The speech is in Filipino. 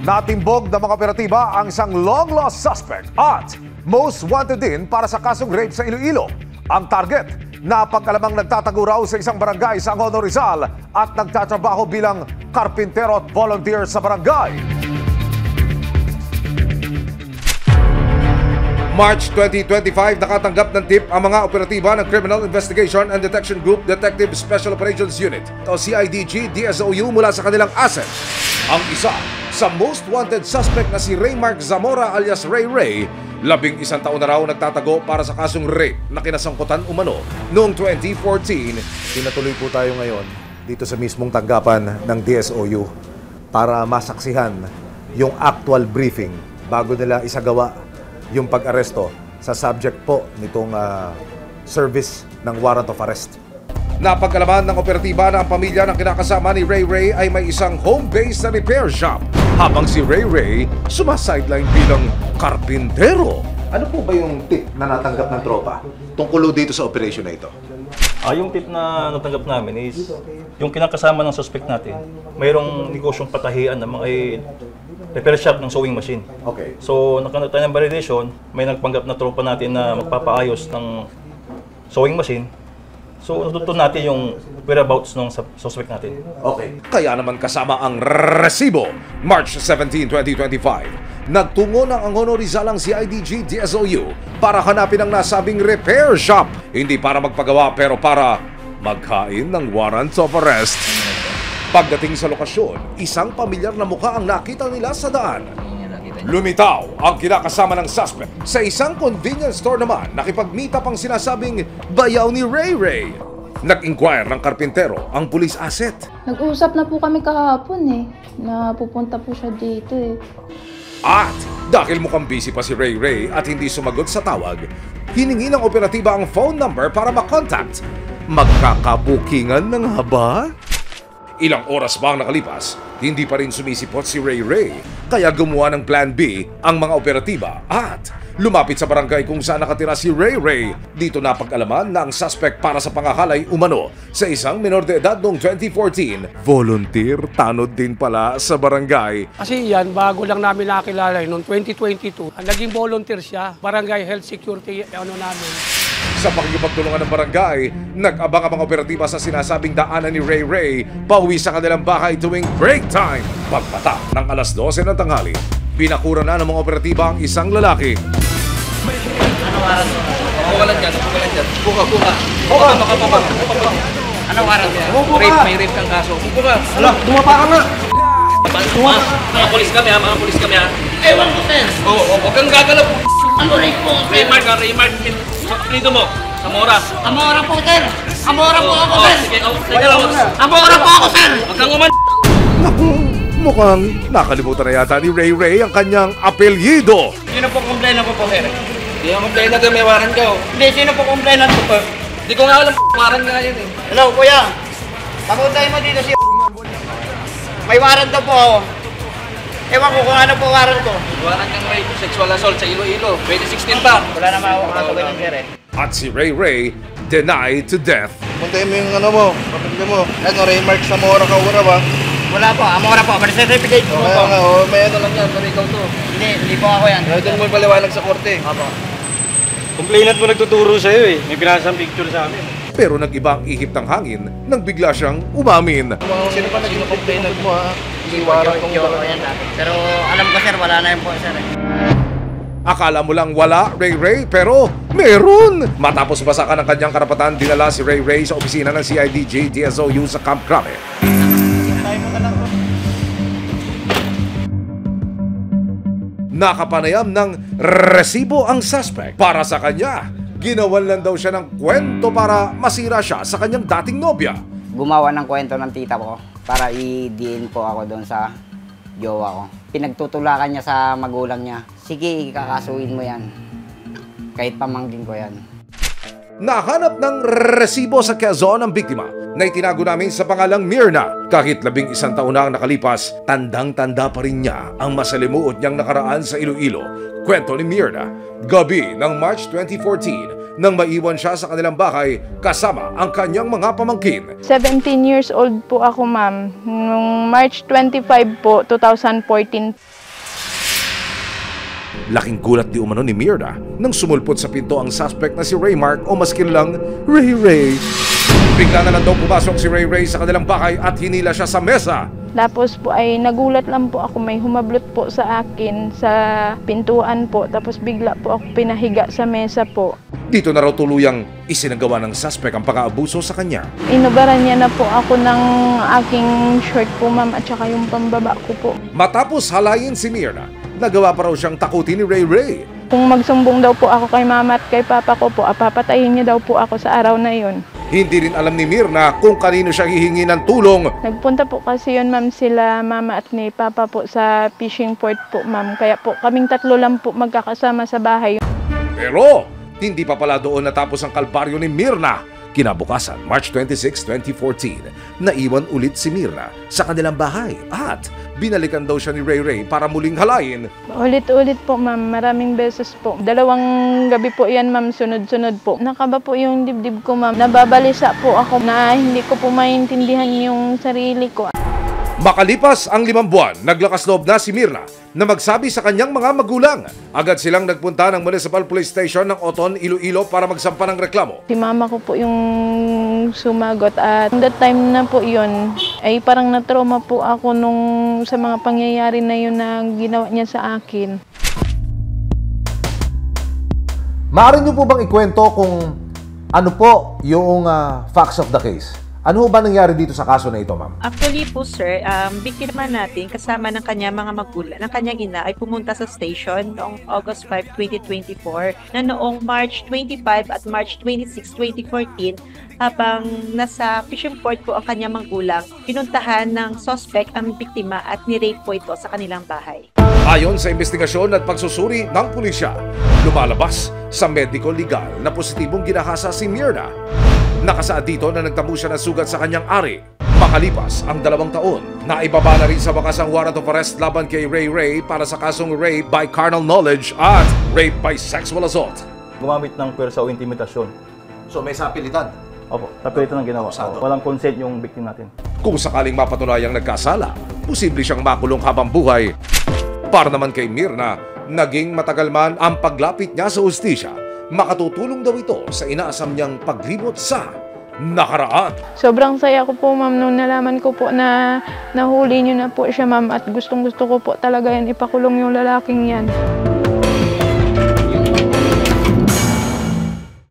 Natimbog ng mga operatiba ang isang long-lost suspect at most wanted din para sa kasong rape sa Iloilo. Ang target, napagkalamang nagtatago raw sa isang barangay sa Angono, Rizal at nagtatrabaho bilang karpintero at volunteer sa barangay. March 2025, nakatanggap ng tip ang mga operatiba ng Criminal Investigation and Detection Group Detective Special Operations Unit o CIDG DSOU mula sa kanilang asset. Ang isa sa most wanted suspect na si Raymark Zamora alias Ray Ray, 11 taon na raw nagtatago para sa kasong rape na kinasangkutan umano noong 2014. Pinatuloy po tayo ngayon dito sa mismong tanggapan ng DSOU para masaksihan yung actual briefing bago nila isagawa yung pag-aresto sa subject po nitong service ng warrant of arrest. Napagkalaman ng operatiba na ang pamilya ng kinakasama ni Ray Ray ay may isang home-based na repair shop, habang si Ray Ray sumasideline bilang karpintero. Ano po ba yung tip na natanggap ng tropa tungkol dito sa operation na ito? Yung tip na natanggap namin is yung kinakasama ng suspect natin, mayroong negosyong patahian ng mga repair shop ng sewing machine. Okay. So, nakanap tayo ng validation, may nagpanggap na tropa natin na magpapaayos ng sewing machine. So, natutunan natin yung whereabouts ng suspect natin. Okay. Kaya naman kasama ang resibo, March 17, 2025, nagtungo ng Angono Rizal ang CIDG DSOU para hanapin ang nasabing repair shop. Hindi para magpagawa pero para maghain ng warrant of arrest. Pagdating sa lokasyon, isang pamilyar na mukha ang nakita nila sa daan. Lumitaw ang kinakasama ng suspect. Sa isang convenience store naman, nakipag-meet up ang sinasabing bayaw ni Ray Ray. Nag-inquire ng karpintero ang police asset. Nag-usap na po kami kahapon na pupunta po siya dito At dahil mukhang busy pa si Ray Ray at hindi sumagot sa tawag, hiningi ng operatiba ang phone number para makontact. Magkakabukingan ng haba? Ilang oras ba ang nakalipas, hindi pa rin sumisipot si Ray Ray. Kaya gumawa ng plan B ang mga operatiba at lumapit sa barangay kung saan nakatira si Ray Ray. Dito napag-alaman na ang suspect para sa pangahalay umano sa isang menor de edad noong 2014. Volunteer tanod din pala sa barangay. Kasi yan, bago lang namin nakilala noong 2022. Naging volunteer siya, barangay health security namin. Sa pakikipagtulungan ng barangay, nag-abang ang mga operatiba sa sinasabing daanan ni Ray Ray pauwi sa kanilang bahay tuwing break time. Pagpatak ng alas 12 ng tanghali, binakura na ng mga operatiba ang isang lalaki. Ano waran mo? Pukalan dyan, pukalan dyan. Puka. Ano waran mo? Rape, may rape kang kaso. Puka. Ala, dumapa ka nga! Mga polis kami ha. Ewan ko, sir. Oo, huwag kang gagalap. Ano rape po, sir? Raymark. Dito mo, Zamora. Zamora po, sir. Zamora po ako, sir. Sige, Zamora po ako, sir. Huwag kang uman. Naku, mukhang nakalimutan na yata ni Ray Ray ang kanyang apelyido. Sino po complainant ko po, sir? Hindi ako complainant ko, may waran ko. Hindi, sino po complainant ko po? Hindi ko nga alam, waran nga yun eh. Hello, kuya. Pakuntay mo dito si may waran daw po ako. Ewan ko kung ano po waran ko. Waran kang rape, sexual assault sa Iloilo. 2016 pa. Wala naman ako kakagawin ng sir At si Ray Ray denied to death. Puntay mo yung kapatid mo. Raymark Zamora ka una ba? Wala po, Amora po. Birth certificate ko po. May ano lang yan, pero ikaw to. Hindi po ako yan. Doon mo paliwanag sa korte. Opo. Complainant mo nagtuturo sa'yo May pinasang picture sa amin. Pero nag-iba ang ihip ng hangin nang bigla siyang umamin. Sino pa naging complainant mo ha? Hindi waran kong yan dati. Pero alam ko sir, wala na yun po sir Akala mo lang wala, Ray Ray, pero meron! Matapos basakan ang kanyang karapatan, dinala si Ray Ray sa opisina ng CIDG DSOU sa Camp Crame. Nakapanayam ng resibo ang suspect. Para sa kanya, ginawan lang daw siya ng kwento para masira siya sa kanyang dating nobya. Gumawa ng kwento ng tita ko para i-diin po ako doon sa jowa ko. Pinagtutulakan niya sa magulang niya. Sige, kakasuin mo yan. Kahit pamangkin ko yan. Nahanap ng resibo sa Quezon ang biktima na itinago namin sa pangalang Mirna. Kahit 11 taon na ang nakalipas, tandang-tanda pa rin niya ang masalimuot niyang nakaraan sa Iloilo. Kwento ni Mirna, gabi ng March 2014, nang maiwan siya sa kanilang bahay kasama ang kanyang mga pamangkin. 17 years old po ako, ma'am. Noong March 25 po, 2014. Laking gulat di umano ni Mirna nang sumulpot sa pinto ang suspect na si Raymark o mas kilalang Ray Ray. Bigla na lang daw pumasok si Ray Ray sa kanilang bahay at hinila siya sa mesa. Tapos po ay nagulat lang po ako, may humablot po sa akin sa pintuan po. Tapos bigla po ako pinahiga sa mesa po. Dito na raw tuluyang isinagawa ng suspect ang pang-aabuso sa kanya. Inubaran niya na po ako ng aking short po, ma'am, at saka yung pambaba ko po. Matapos halayin si Mirna, nagawa pa raw siyang takutin ni Ray Ray. Kung magsumbong daw po ako kay mama at kay papa ko po, papatayin niya daw po ako sa araw na yun. Hindi rin alam ni Mirna kung kanino siya hihingi ng tulong. Nagpunta po kasi yun, ma'am, sila mama at ni papa po sa fishing port po, ma'am. Kaya po kaming tatlo lang po magkakasama sa bahay. Pero hindi pa pala doon natapos ang kalbaryo ni Mirna. Kinabukasan, March 26, 2014, naiwan ulit si Mirna sa kanilang bahay at binalikan daw siya ni Ray Ray para muling halayin. Ulit-ulit po, ma'am. Maraming beses po. 2 gabi po yan, ma'am. Sunod-sunod po. Nakaba po yung dibdib ko, ma'am. Nababalisa po ako na hindi ko po maintindihan yung sarili ko. Makalipas ang 5 buwan, naglakas loob na si Mirna na magsabi sa kanyang mga magulang. Agad silang nagpunta ng Municipal Police Station ng Oton, Iloilo para magsampa ng reklamo. Si mama ko po yung sumagot at that time na po yun, ay parang na-trauma po ako sa mga pangyayari na yun na ginawa niya sa akin. Maaari niyo po bang ikwento kung ano po yung facts of the case? Ano ba nangyari dito sa kaso na ito, ma'am? Actually po, sir, biktima natin kasama ng kanyang mga magulang, ng kanyang ina ay pumunta sa station noong August 5, 2024 na noong March 25 at March 26, 2014 habang nasa fishing port po ang kanyang magulang, pinuntahan ng suspect ang biktima at ni-rape po ito sa kanilang bahay. Ayon sa investigasyon at pagsusuri ng pulisya, lumalabas sa medical legal na positibong ginahasa si Mirna. Nakasaad dito na nagtamo siya ng sugat sa kanyang ari. Makalipas ang 2 taon, naibaba na rin sa wakas ang warrant of arrest laban kay Ray Ray para sa kasong rape by carnal knowledge at rape by sexual assault. Gumamit ng pwersa o intimitasyon. So may sapilitan? Opo, tapilitan ang ginawa. Walang consent yung victim natin. Kung sakaling mapatunayang nagkasala, posible siyang makulong habang buhay. Para naman kay Mirna, naging matagal man ang paglapit niya sa hustisya, makatutulong daw ito sa inaasam niyang paglimot sa nakaraan. Sobrang saya ko po, ma'am, nung nalaman ko po na nahuli niyo na po siya, ma'am, at gustong-gusto ko po talaga yan ipakulong yung lalaking yan.